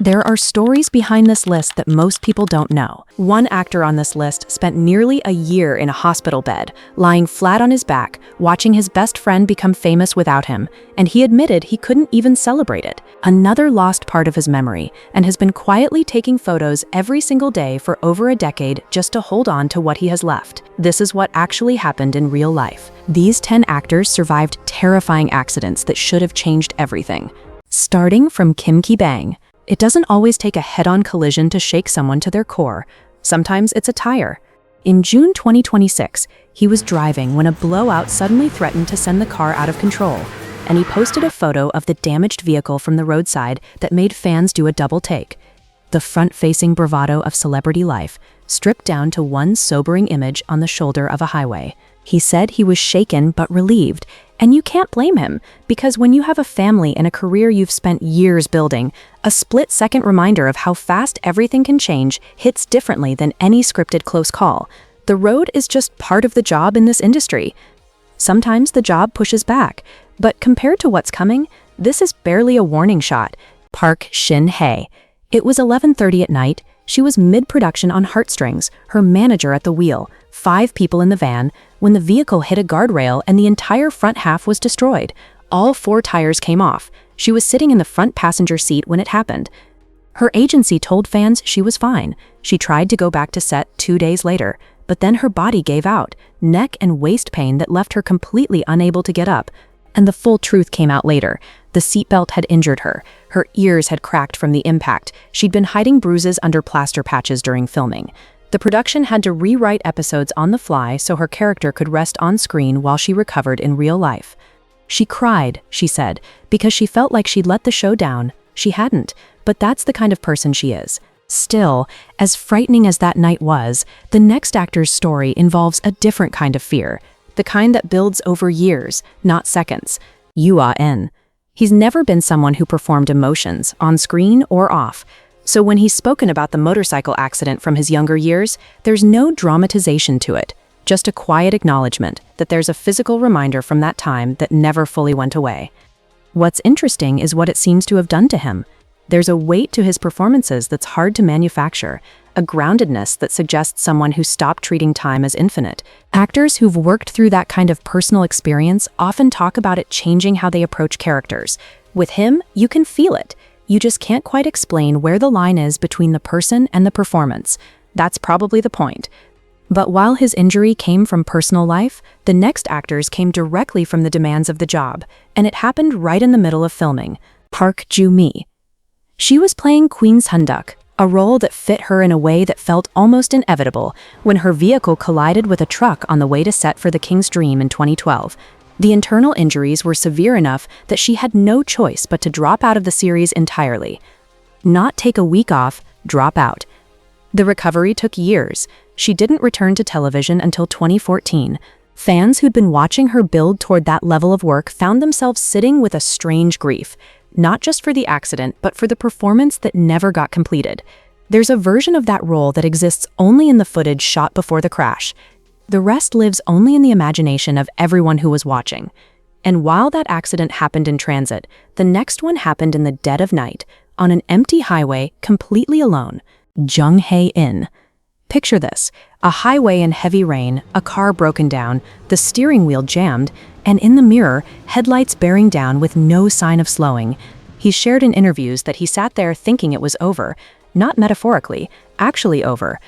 There are stories behind this list that most people don't know. One actor on this list spent nearly a year in a hospital bed, lying flat on his back, watching his best friend become famous without him, and he admitted he couldn't even celebrate it. Another lost part of his memory, and has been quietly taking photos every single day for over a decade just to hold on to what he has left. This is what actually happened in real life. These 10 actors survived terrifying accidents that should have changed everything. Starting from Kim Ki-bang. It doesn't always take a head-on collision to shake someone to their core. Sometimes it's a tire. In June 2026, he was driving when a blowout suddenly threatened to send the car out of control, and he posted a photo of the damaged vehicle from the roadside that made fans do a double take. The front-facing bravado of celebrity life, stripped down to one sobering image on the shoulder of a highway. He said he was shaken but relieved, and you can't blame him, because when you have a family and a career you've spent years building, a split-second reminder of how fast everything can change hits differently than any scripted close call. The road is just part of the job in this industry. Sometimes the job pushes back, but compared to what's coming, this is barely a warning shot. Park Shin-hye. It was 11:30 at night. She was mid-production on Heartstrings, her manager at the wheel, 5 people in the van, when the vehicle hit a guardrail and the entire front half was destroyed. All 4 tires came off. She was sitting in the front passenger seat when it happened. Her agency told fans she was fine. She tried to go back to set 2 days later, but then her body gave out, neck and waist pain that left her completely unable to get up. And the full truth came out later. The seatbelt had injured her. Her ears had cracked from the impact. She'd been hiding bruises under plaster patches during filming. The production had to rewrite episodes on the fly so her character could rest on screen while she recovered in real life. She cried, she said, because she felt like she'd let the show down. She hadn't, but that's the kind of person she is. Still, as frightening as that night was, the next actor's story involves a different kind of fear, the kind that builds over years, not seconds. Yua-en. He's never been someone who performed emotions, on screen or off. So when he's spoken about the motorcycle accident from his younger years, there's no dramatization to it, just a quiet acknowledgement that there's a physical reminder from that time that never fully went away. What's interesting is what it seems to have done to him. There's a weight to his performances that's hard to manufacture, a groundedness that suggests someone who stopped treating time as infinite. Actors who've worked through that kind of personal experience often talk about it changing how they approach characters. With him, you can feel it. You just can't quite explain where the line is between the person and the performance. That's probably the point. But while his injury came from personal life, the next actors came directly from the demands of the job, and it happened right in the middle of filming. Park Ju-mi. She was playing Queen Sunduk, a role that fit her in a way that felt almost inevitable when her vehicle collided with a truck on the way to set for The King's Dream in 2012. The internal injuries were severe enough that she had no choice but to drop out of the series entirely. Not take a week off, drop out. The recovery took years. She didn't return to television until 2014. Fans who'd been watching her build toward that level of work found themselves sitting with a strange grief, not just for the accident, but for the performance that never got completed. There's a version of that role that exists only in the footage shot before the crash. The rest lives only in the imagination of everyone who was watching. And while that accident happened in transit, the next one happened in the dead of night, on an empty highway, completely alone. Jung-hae-in. Picture this, a highway in heavy rain, a car broken down, the steering wheel jammed, and in the mirror, headlights bearing down with no sign of slowing. He shared in interviews that he sat there thinking it was over, not metaphorically, actually over.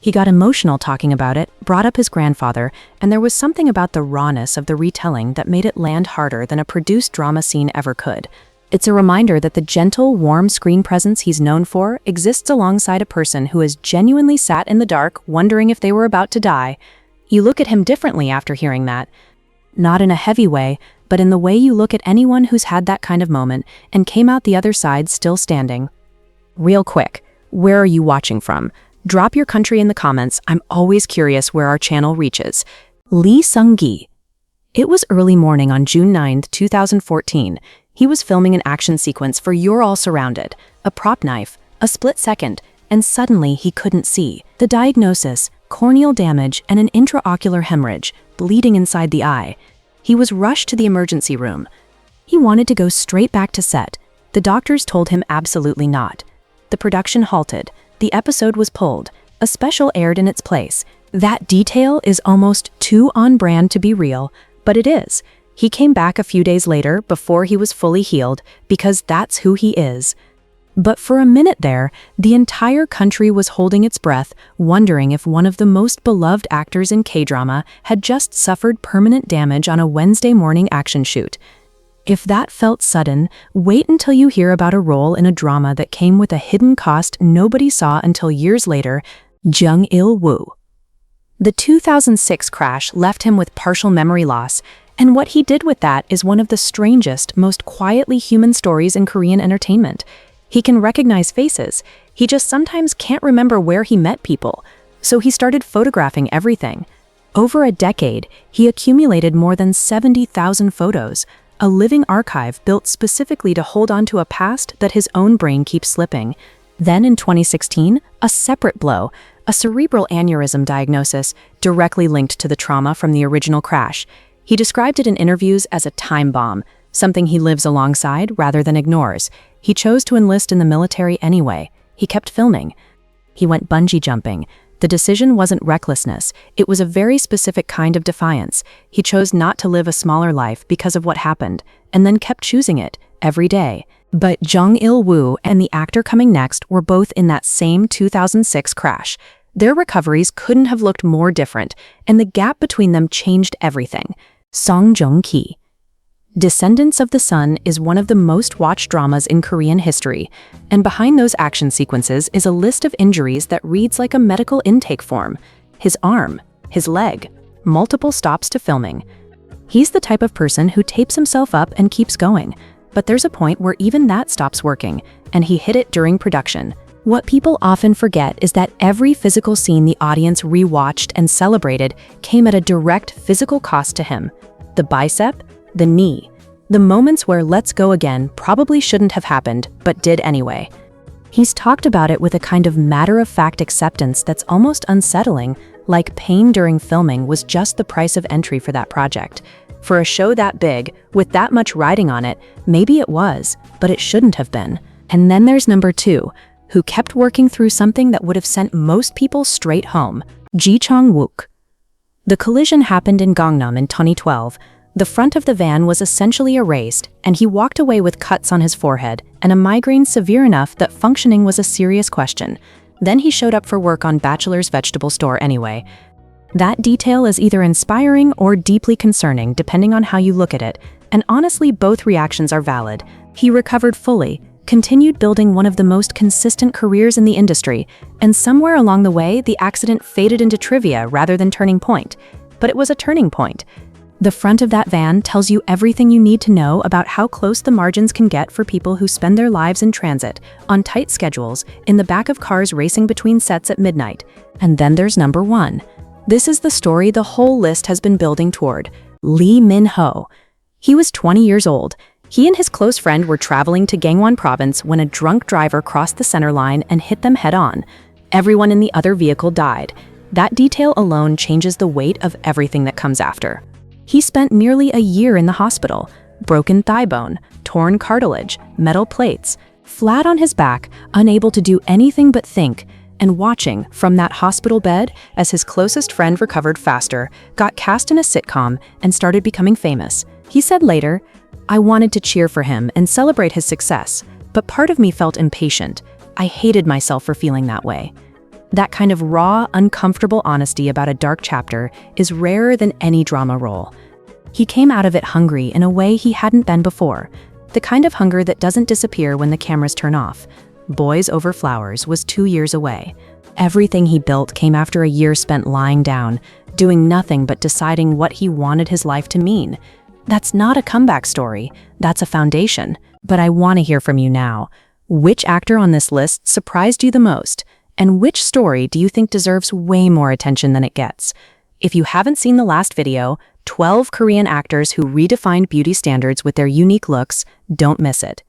He got emotional talking about it, brought up his grandfather, and there was something about the rawness of the retelling that made it land harder than a produced drama scene ever could. It's a reminder that the gentle, warm screen presence he's known for exists alongside a person who has genuinely sat in the dark wondering if they were about to die. You look at him differently after hearing that. Not in a heavy way, but in the way you look at anyone who's had that kind of moment and came out the other side still standing. Real quick, where are you watching from? Drop your country in the comments. I'm always curious where our channel reaches. Lee Sung-gi. It was early morning on June 9, 2014. He was filming an action sequence for You're All Surrounded, a prop knife, a split second, and suddenly he couldn't see. The diagnosis, corneal damage and an intraocular hemorrhage, bleeding inside the eye. He was rushed to the emergency room. He wanted to go straight back to set. The doctors told him absolutely not. the production halted. The episode was pulled. A special aired in its place. That detail is almost too on brand to be real, but it is. He came back a few days later before he was fully healed, because that's who he is. But for a minute there, the entire country was holding its breath, wondering if one of the most beloved actors in K-drama had just suffered permanent damage on a Wednesday morning action shoot. If that felt sudden, wait until you hear about a role in a drama that came with a hidden cost nobody saw until years later, Jung Il-woo. The 2006 crash left him with partial memory loss, and what he did with that is one of the strangest, most quietly human stories in Korean entertainment. He can recognize faces, he just sometimes can't remember where he met people, so he started photographing everything. Over a decade, he accumulated more than 70,000 photos, a living archive built specifically to hold on to a past that his own brain keeps slipping. Then in 2016, a separate blow, a cerebral aneurysm diagnosis directly linked to the trauma from the original crash. He described it in interviews as a time bomb, something he lives alongside rather than ignores. He chose to enlist in the military anyway. He kept filming. He went bungee jumping. The decision wasn't recklessness. It was a very specific kind of defiance. He chose not to live a smaller life because of what happened, and then kept choosing it every day. But Jung Il-woo and the actor coming next were both in that same 2006 crash. Their recoveries couldn't have looked more different, and the gap between them changed everything. Song Joong-ki. Descendants of the Sun is one of the most watched dramas in Korean history, and behind those action sequences is a list of injuries that reads like a medical intake form. His arm, his leg, multiple stops to filming. He's the type of person who tapes himself up and keeps going, but there's a point where even that stops working, and he hit it during production. What people often forget is that every physical scene the audience rewatched and celebrated came at a direct physical cost to him. The bicep, the knee, the moments where let's go again probably shouldn't have happened, but did anyway. He's talked about it with a kind of matter-of-fact acceptance that's almost unsettling, like pain during filming was just the price of entry for that project. For a show that big, with that much riding on it, maybe it was, but it shouldn't have been. And then there's number 2, who kept working through something that would have sent most people straight home, Ji Chong-wook. The collision happened in Gangnam in 2012. The front of the van was essentially erased, and he walked away with cuts on his forehead and a migraine severe enough that functioning was a serious question. Then he showed up for work on Bachelor's Vegetable Store anyway. That detail is either inspiring or deeply concerning, depending on how you look at it, and honestly, both reactions are valid. He recovered fully, continued building one of the most consistent careers in the industry, and somewhere along the way, the accident faded into trivia rather than turning point. But it was a turning point. The front of that van tells you everything you need to know about how close the margins can get for people who spend their lives in transit, on tight schedules, in the back of cars racing between sets at midnight. And then there's number 1. This is the story the whole list has been building toward. Lee Min-ho. He was 20 years old. He and his close friend were traveling to Gangwon province when a drunk driver crossed the center line and hit them head-on. Everyone in the other vehicle died. That detail alone changes the weight of everything that comes after. He spent nearly a year in the hospital, broken thigh bone, torn cartilage, metal plates, flat on his back, unable to do anything but think, and watching from that hospital bed as his closest friend recovered faster, got cast in a sitcom, and started becoming famous. He said later, "I wanted to cheer for him and celebrate his success, but part of me felt impatient. I hated myself for feeling that way." That kind of raw, uncomfortable honesty about a dark chapter is rarer than any drama role. He came out of it hungry in a way he hadn't been before, the kind of hunger that doesn't disappear when the cameras turn off. Boys Over Flowers was 2 years away. Everything he built came after a year spent lying down, doing nothing but deciding what he wanted his life to mean. That's not a comeback story, that's a foundation. But I want to hear from you now. Which actor on this list surprised you the most? And which story do you think deserves way more attention than it gets? If you haven't seen the last video, 12 Korean actors who redefined beauty standards with their unique looks, don't miss it.